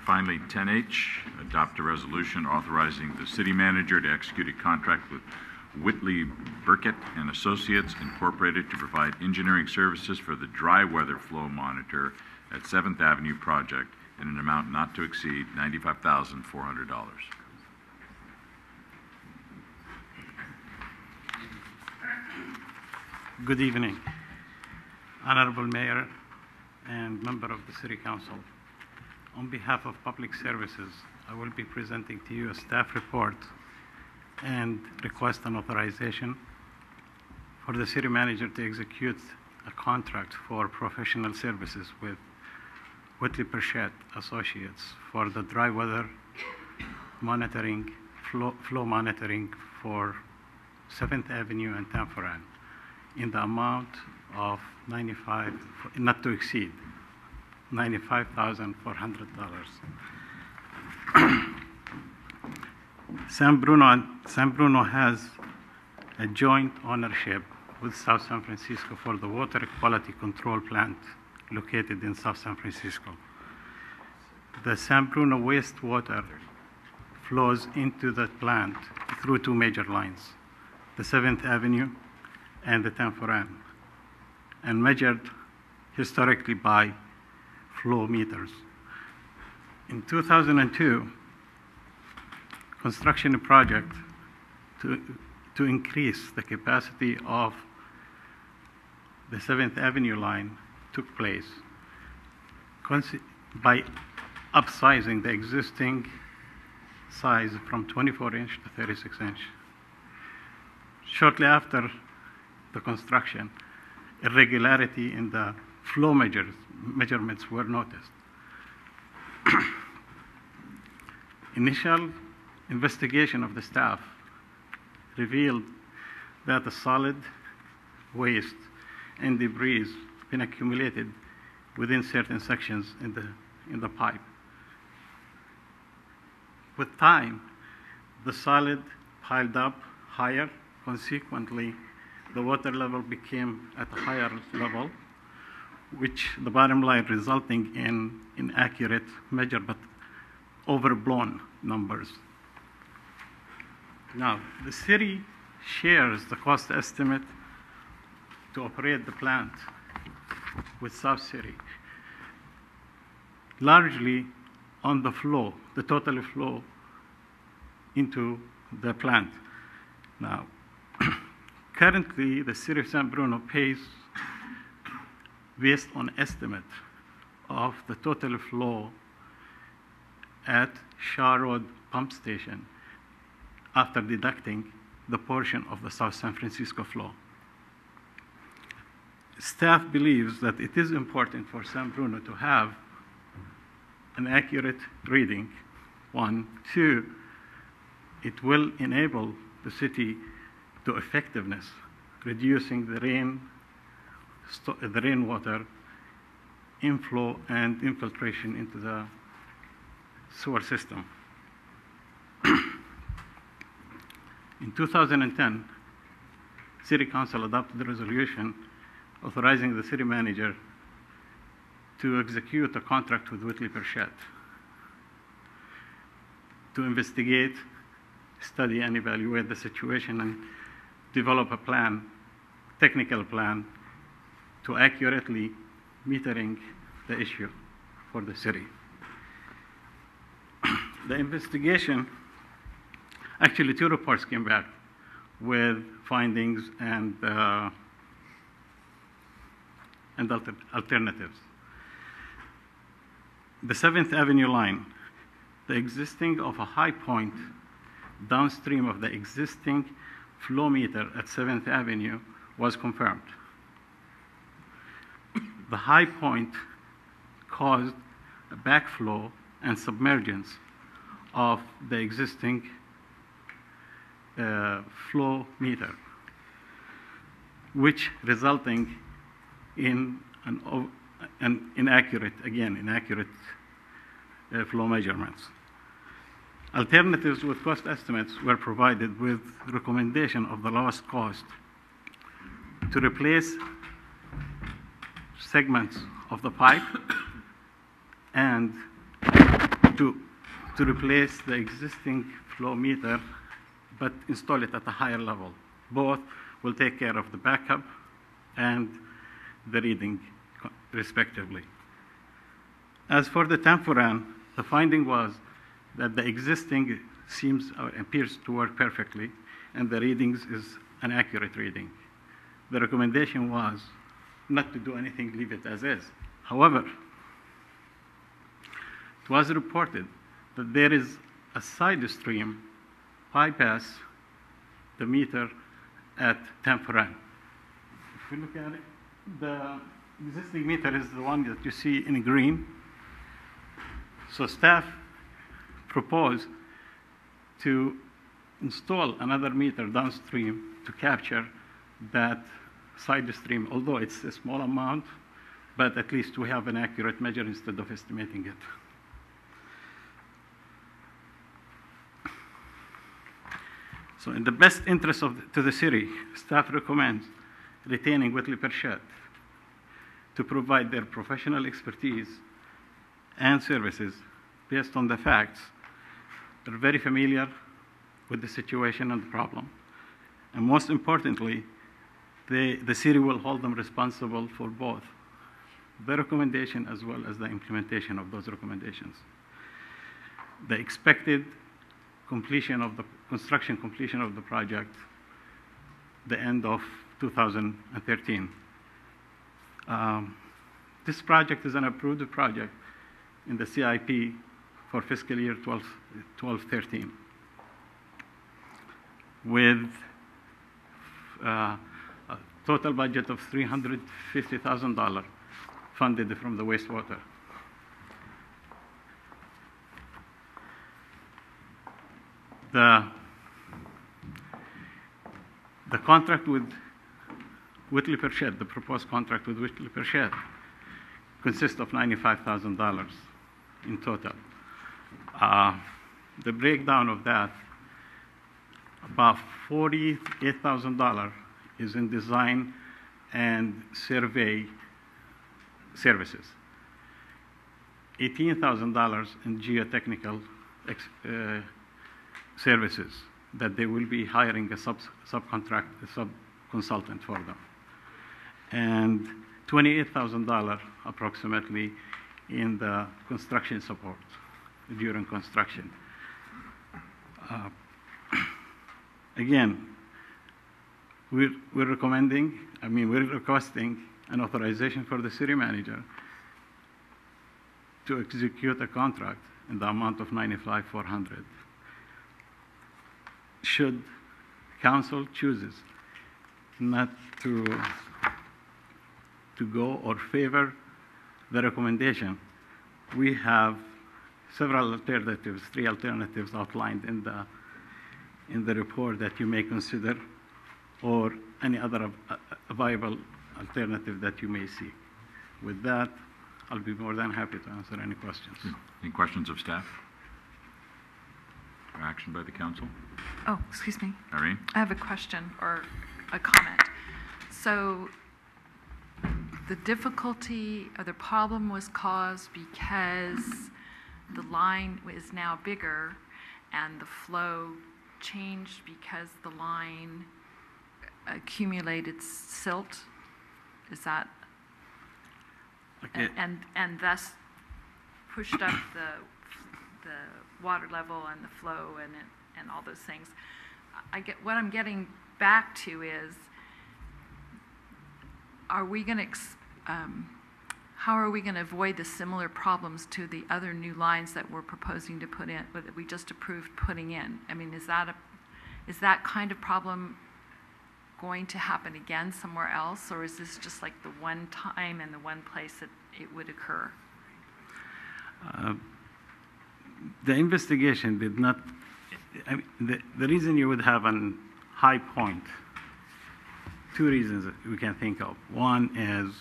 finally, 10H, adopt a resolution authorizing the city manager to execute a contract with Whitley Burkett and Associates Incorporated to provide engineering services for the dry weather flow monitor at 7th Avenue project in an amount not to exceed $95,400. Good evening, Honorable Mayor and member of the City Council. On behalf of Public Services, I will be presenting to you a staff report and request an authorization for the city manager to execute a contract for professional services with Whitley Burkett Associates for the dry weather monitoring, flow monitoring for 7th Avenue and Tanforan in the amount of not to exceed $95,400. San Bruno has a joint ownership with South San Francisco for the water quality control plant located in South San Francisco. The San Bruno wastewater flows into the plant through two major lines, the 7th Avenue and the Tanforan, and measured historically by flow meters. In 2002, construction project to increase the capacity of the 7th Avenue line took place by upsizing the existing size from 24-inch to 36-inch. Shortly after the construction, irregularity in the flow measurements were noticed. Initial investigation of the staff revealed that the solid waste and debris been accumulated within certain sections in the pipe. With time, the solid piled up higher. Consequently, the water level became at a higher level, which the bottom line resulting in inaccurate measure but overblown numbers. Now, the city shares the cost estimate to operate the plant with South City, largely on the flow, the total flow into the plant. Now, currently, the city of San Bruno pays based on estimate of the total flow at Shaw Road Pump Station after deducting the portion of the South San Francisco flow. Staff believes that it is important for San Bruno to have an accurate reading, one. Two, it will enable the city to effectiveness, reducing the rainwater inflow and infiltration into the sewer system. In 2010, City Council adopted a resolution authorizing the city manager to execute a contract with Whitley Burkett to investigate, study, and evaluate the situation and develop a plan, technical plan, to accurately metering the issue for the city. The investigation, actually 2 reports came back with findings and alternatives. The 7th Avenue line, the existing of a high point downstream of the existing flow meter at 7th Avenue was confirmed. The high point caused a backflow and submergence of the existing flow meter, which resulting in an inaccurate flow measurements. Alternatives with cost estimates were provided with recommendation of the lowest cost to replace segments of the pipe and to replace the existing flow meter, but install it at a higher level. Both will take care of the backup and the reading, respectively. As for the Tanforan, the finding was that the existing appears to work perfectly, and the readings is an accurate reading. The recommendation was not to do anything, leave it as is. However, it was reported that there is a side stream bypass the meter at Tanforan. If we look at it, the existing meter is the one that you see in green. So staff proposed to install another meter downstream to capture that side stream, although it's a small amount, but at least we have an accurate measure instead of estimating it. So in the best interest to the city, staff recommends retaining Whitley Perchet to provide their professional expertise and services based on the facts. They're very familiar with the situation and the problem. And most importantly, the city will hold them responsible for both the recommendation as well as the implementation of those recommendations. The expected construction completion of the project, the end of 2013. This project is an approved project in the CIP for fiscal year 12-13 with a total budget of $350,000 funded from the wastewater. The contract with Whitley Perchet, the proposed contract with Whitley Perchet, consists of $95,000 in total. The breakdown of that, about $48,000 is in design and survey services, $18,000 in geotechnical services that they will be hiring a sub-consultant for them, and $28,000 approximately in the construction support during construction. Again, we're requesting an authorization for the city manager to execute a contract in the amount of $95,400. Should council chooses not to go or favor the recommendation, we have several alternatives, 3 alternatives outlined in the report that you may consider, or any other viable alternative that you may see. With that, I'll be more than happy to answer any questions. Any questions of staff? Or action by the council? Oh, excuse me. Irene? I have a question or a comment. So the difficulty or the problem was caused because the line is now bigger and the flow changed because the line accumulated silt. Is that? Okay. And thus pushed up the water level and the flow and all those things. What I'm getting back to is, how are we going to avoid the similar problems to the other new lines that we're proposing to put in, that we just approved putting in? I mean, is that kind of problem going to happen again somewhere else, or is this just like the one time and the one place that it would occur? The investigation did not, the reason you would have a high point, 2 reasons that we can think of. One is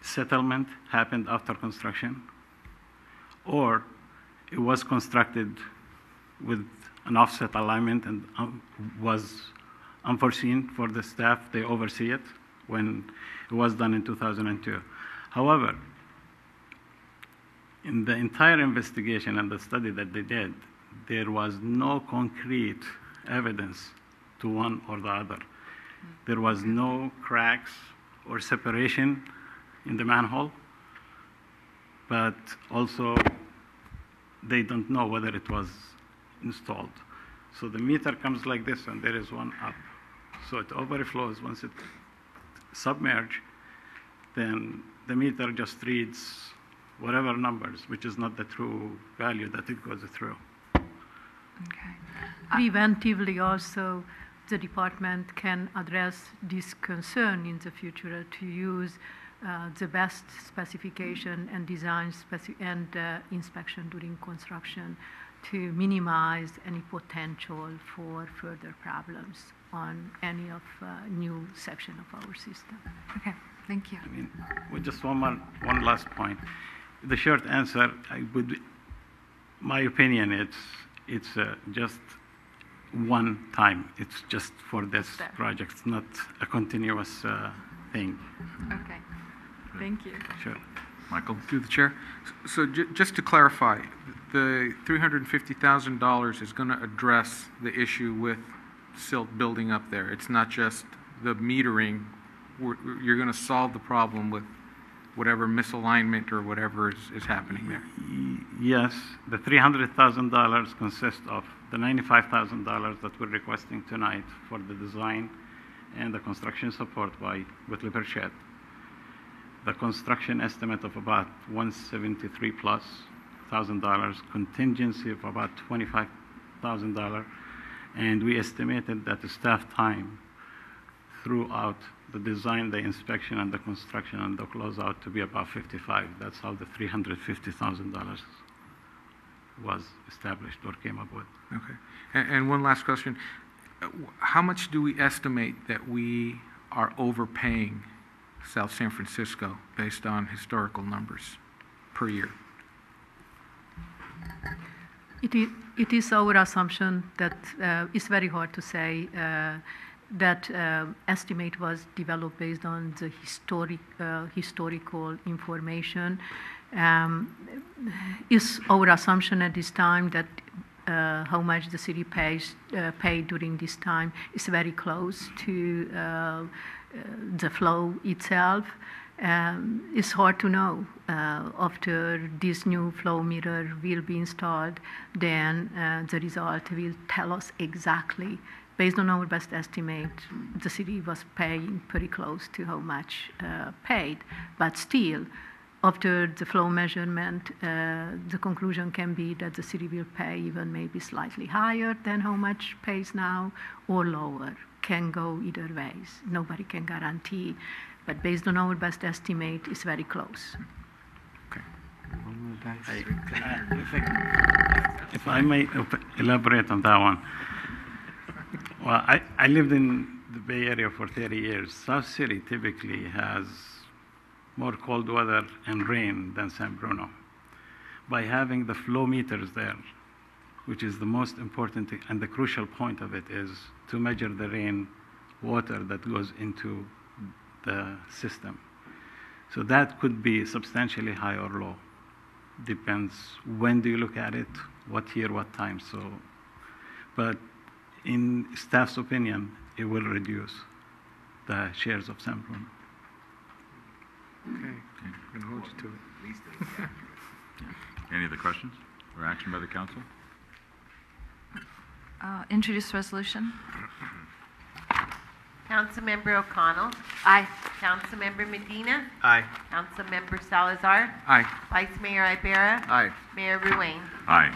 settlement happened after construction, or it was constructed with an offset alignment and was unforeseen for the staff. They oversee it when it was done in 2002. However, in the entire investigation and the study that they did, there was no concrete evidence to one or the other. There was no cracks or separation in the manhole, but also they don't know whether it was installed. So the meter comes like this, and there is one up. So it overflows. Once it submerges, then the meter just reads whatever numbers, which is not the true value that it goes through. Okay. Preventively also, the department can address this concern in the future to use the best specification and design and inspection during construction to minimize any potential for further problems on any of new section of our system. Okay, thank you. I mean, with just one last point. The short answer, my opinion, it's just one time. It's just for this project. It's not a continuous thing. Okay, thank you. Sure. Michael? Through the chair. So just to clarify, the $350,000 is going to address the issue with silt building up there. It's not just the metering. You're going to solve the problem with whatever misalignment or whatever is happening there. Yes, the $300,000 consists of the $95,000 that we're requesting tonight for the design and the construction support by Whitley Burchett. The construction estimate of about $173 plus $1,000, contingency of about $25,000, and we estimated that the staff time throughout the design, the inspection, and the construction and the closeout to be about 55. That's how the $350,000 was established or came up with. Okay. And one last question. How much do we estimate that we are overpaying South San Francisco based on historical numbers per year? It is our assumption that it's very hard to say. That estimate was developed based on the historical information. It's our assumption at this time that how much the city paid during this time is very close to the flow itself. It's hard to know. After this new flow meter will be installed, then the result will tell us exactly. Based on our best estimate, the city was paying pretty close to how much paid. But still, after the flow measurement, the conclusion can be that the city will pay even maybe slightly higher than how much pays now, or lower. Can go either ways. Nobody can guarantee. But based on our best estimate, it's very close. Okay. If I may elaborate on that one. Well, I lived in the Bay Area for 30 years. South City typically has more cold weather and rain than San Bruno. By having the flow meters there, which is the most important thing, and the crucial point of it is to measure the rain water that goes into the system. So that could be substantially high or low. Depends when do you look at it, what year, what time. So, but in staff's opinion, it will reduce the shares of San Bruno. Okay. I'm going to hold you to it. Any other questions or action by the council? Introduce resolution. Councilmember O'Connell. Aye. Councilmember Medina. Aye. Councilmember Salazar. Aye. Vice Mayor Ibarra. Aye. Mayor Ruane. Aye.